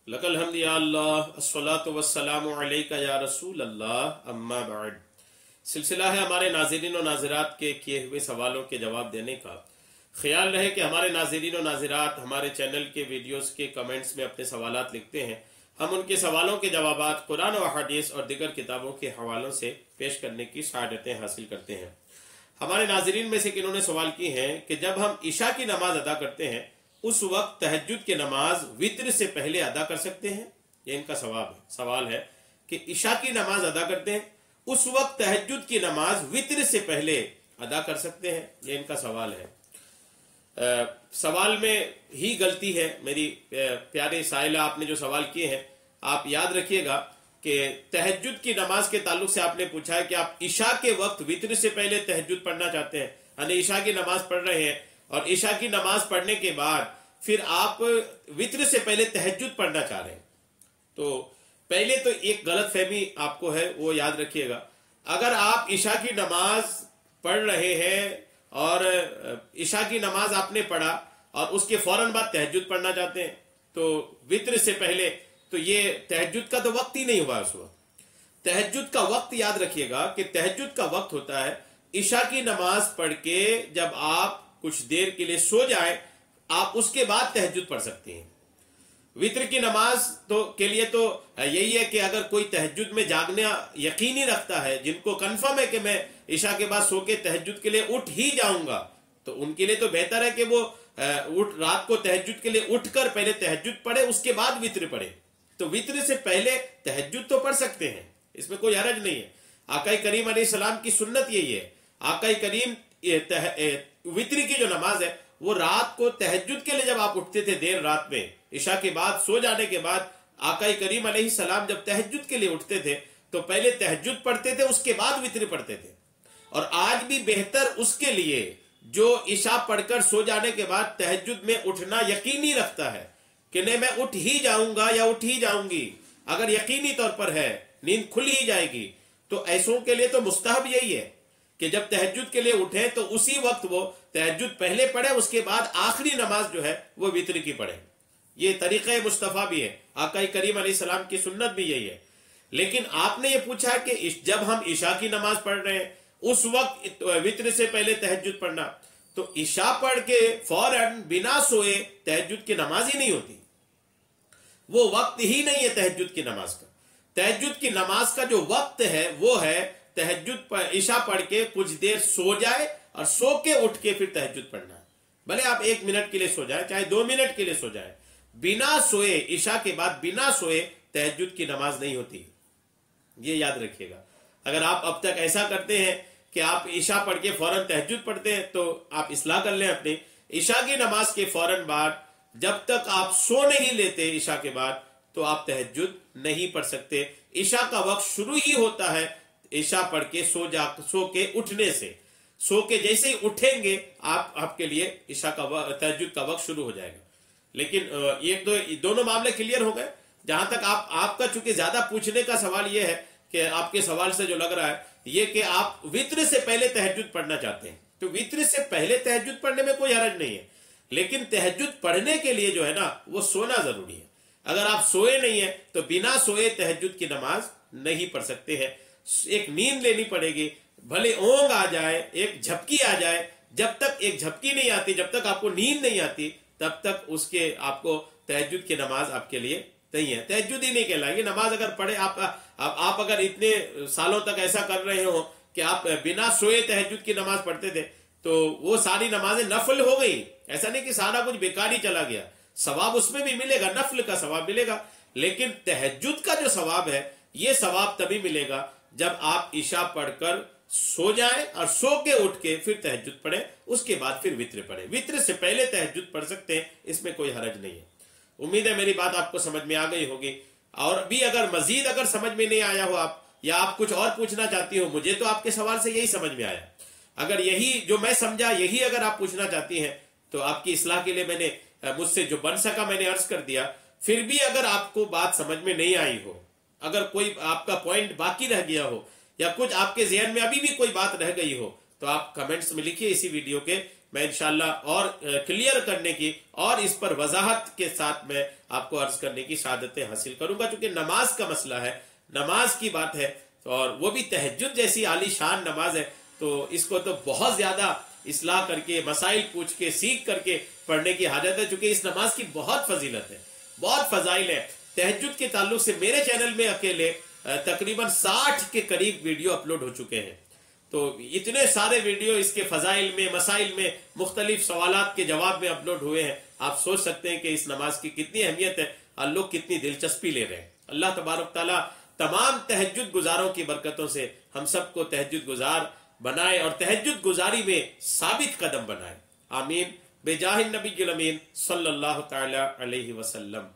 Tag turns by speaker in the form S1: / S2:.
S1: लकल हम्द या अल्लाह अस्सलातु वस्सलामु अलैका या रसूल अल्लाह अम्मा बाद। सिलसिला है हमारे नाज़रीन और नाज़रात के किए हुए सवालों के जवाब देने का। ख्याल रहे कि हमारे नाज़रीन और नाज़रात हमारे चैनल के वीडियोस के कमेंट्स में अपने सवालात लिखते हैं। हम उनके सवालों के जवाबात कुरान और हदीस और दीगर किताबों के हवालों से पेश करने की सआदतें हासिल करते हैं। हमारे नाज़रीन में से इन्होंने सवाल की हैं कि जब हम इशा की नमाज अदा करते हैं उस वक्त तहज्जुद की नमाज वित्र से पहले अदा कर सकते हैं? ये इनका सवाल है कि इशा की नमाज अदा करते हैं, उस वक्त तहज्जुद की नमाज वित्र से पहले अदा कर सकते हैं? ये इनका सवाल है। सवाल में ही गलती है। मेरी प्यारे साइला, आपने जो सवाल किए हैं आप याद रखिएगा कि तहज्जुद की नमाज के ताल्लुक से आपने पूछा है कि आप इशा के वक्त वित्र से पहले तहज्जुद पढ़ना चाहते हैं, यानी इशा की नमाज पढ़ रहे हैं और इशा की नमाज पढ़ने के बाद फिर आप वित्र से पहले तहज्जुद पढ़ना चाह रहे हैं। तो पहले तो एक गलत फहमी आपको है, वो याद रखिएगा। अगर आप इशा की नमाज पढ़ रहे हैं और इशा की नमाज आपने पढ़ा और उसके फौरन बाद तहज्जुद पढ़ना चाहते हैं तो वित्र से पहले, तो ये तहज्जुद का तो वक्त ही नहीं हुआ। उस वक्त तहज्जुद का वक्त याद रखिएगा कि तहज्जुद का वक्त होता है इशा की नमाज पढ़ के जब आप कुछ देर के लिए सो जाए, आप उसके बाद तहज्जुद पढ़ सकते हैं। वित्र की नमाज तो के लिए तो यही है कि अगर कोई तहज्जुद में जागना यकीनी रखता है, जिनको कंफर्म है कि मैं इशा के बाद सो के तहज्जुद के लिए उठ ही जाऊंगा, तो उनके लिए तो बेहतर है कि वो रात को तहज्जुद के लिए उठकर पहले तहज्जुद पढ़े, उसके बाद वित्र पढ़े। तो वित्र से पहले तहज्जुद तो पढ़ सकते हैं, इसमें कोई हरज नहीं है। आका करीम अलैहिस्सलाम की सुन्नत यही है। आका करीम वित्र की जो नमाज है वो रात को तहज्जुद के लिए जब आप उठते थे देर रात में, इशा के बाद सो जाने के बाद आका करीम अलैहिस्सलाम जब तहज्जुद के लिए उठते थे तो पहले तहज्जुद पढ़ते थे, उसके बाद वित्र पढ़ते थे। और आज भी बेहतर उसके लिए जो इशा पढ़कर सो जाने के बाद तहज्जुद में उठना यकीनी रखता है कि नहीं मैं उठ ही जाऊंगा या उठ ही जाऊंगी, अगर यकीनी तौर पर है नींद खुल ही जाएगी, तो ऐसों के लिए तो मुस्तहब यही है कि जब तहज्जुद के लिए उठे तो उसी वक्त वो तहज्जुद पहले पढ़े, उसके बाद आखिरी नमाज जो है वो वित्र की पढ़े। ये तरीक़ा मुस्तफ़ा भी है, आका करीम अलैहिस्सलाम की सुन्नत भी यही है। लेकिन आपने ये पूछा है कि जब हम इशा की नमाज पढ़ रहे हैं उस वक्त वित्र से पहले तहज्जुद पढ़ना, तो इशा पढ़ के फौरन बिना सोए तहज्जुद की नमाज ही नहीं होती। वो वक्त ही नहीं है तहज्जुद की नमाज का। तहज्जुद की नमाज का जो वक्त है वो है तहज्जुद इशा पढ़ के कुछ देर सो जाए और सो के उठ के फिर तहज्जुद पढ़ना। भले आप 1 मिनट के लिए सो जाए, चाहे 2 मिनट के लिए सो जाए, बिना सोए इशा के बाद बिना सोए तहज्जुद की नमाज नहीं होती। ये याद रखिएगा। अगर आप अब तक ऐसा करते हैं कि आप इशा पढ़ के फौरन तहज्जुद पढ़ते हैं तो आप इस्लाह कर लें अपनी। इशा की नमाज के फौरन बाद जब तक आप सो नहीं लेते इशा के बाद तो आप तहज्जुद नहीं पढ़ सकते। इशा का वक्त शुरू ही होता है इशा पढ़ के सो के उठने से। सो के जैसे ही उठेंगे आपके लिए इशा का तहज्जुद का वक्त शुरू हो जाएगा। लेकिन ये दोनों मामले क्लियर हो गए। जहां तक आपका चूंकि ज्यादा पूछने का सवाल ये है कि आपके सवाल से जो लग रहा है ये कि आप वित्र से पहले तहज्जुद पढ़ना चाहते हैं, तो वित्र से पहले तहज्जुद पढ़ने में कोई हरज नहीं है। लेकिन तहज्जुद पढ़ने के लिए जो है ना वो सोना जरूरी है। अगर आप सोए नहीं है तो बिना सोए तहज्जुद की नमाज नहीं पढ़ सकते हैं। एक नींद लेनी पड़ेगी, भले ओंग आ जाए, एक झपकी आ जाए। जब तक एक झपकी नहीं आती, जब तक आपको नींद नहीं आती, तब तक उसके आपको तहज्जुद की नमाज आपके लिए नहीं है। तहज्जुद ही नहीं कहलाएगी नमाज। अगर पढ़े आप अगर इतने सालों तक ऐसा कर रहे हो कि आप बिना सोए तहज्जुद की नमाज पढ़ते थे तो वो सारी नमाजें नफल हो गई। ऐसा नहीं कि सारा कुछ बेकार ही चला गया, सवाब उसमें भी मिलेगा, नफल का सवाब मिलेगा। लेकिन तहज्जुद का जो सवाब है ये सवाब तभी मिलेगा जब आप इशा पढ़कर सो जाए और सो के उठ के फिर तहज्जुद पढ़े, उसके बाद फिर वित्र पढ़े। वित्र से पहले तहज्जुद पढ़ सकते हैं, इसमें कोई हरज नहीं है। उम्मीद है मेरी बात आपको समझ में आ गई होगी। और भी अगर मजीद अगर समझ में नहीं आया हो आप, या आप कुछ और पूछना चाहती हो, मुझे तो आपके सवाल से यही समझ में आया। अगर यही जो मैं समझा यही अगर आप पूछना चाहती हैं तो आपकी इस्लाह के लिए मैंने मुझसे जो बन सका मैंने अर्ज कर दिया। फिर भी अगर आपको बात समझ में नहीं आई हो, अगर कोई आपका पॉइंट बाकी रह गया हो या कुछ आपके ज़हन में अभी भी कोई बात रह गई हो, तो आप कमेंट्स में लिखिए इसी वीडियो के, मैं इंशाल्लाह और क्लियर करने की और इस पर वजाहत के साथ मैं आपको अर्ज करने की शहादतें हासिल करूंगा, क्योंकि नमाज का मसला है, नमाज की बात है, और वो भी तहज्जुद जैसी आलीशान नमाज है, तो इसको तो बहुत ज्यादा इस्लाह करके, मसाइल पूछ के, सीख करके पढ़ने की हाजत है, क्योंकि इस नमाज की बहुत फजीलत है, बहुत फजाइल है। तहज्जुद के ताल्लुक से मेरे चैनल में अकेले तकरीबन 60 के करीब वीडियो अपलोड हो चुके हैं। तो इतने सारे वीडियो इसके फजाइल में, मसाइल में, मुख्तलिफ सवालात के जवाब में अपलोड हुए हैं। आप सोच सकते हैं कि इस नमाज की कितनी अहमियत है और लोग कितनी दिलचस्पी ले रहे हैं। अल्लाह तबारक ताला तमाम तहज्जुद गुजारों की बरकतों से हम सबको तहज्जुद गुजार बनाए और तहज्जुद गुजारी में साबित कदम बनाए। आमीन। बेजाहिन नबी अमीन सल्लल्लाहु तआला अलैहि वसल्लम।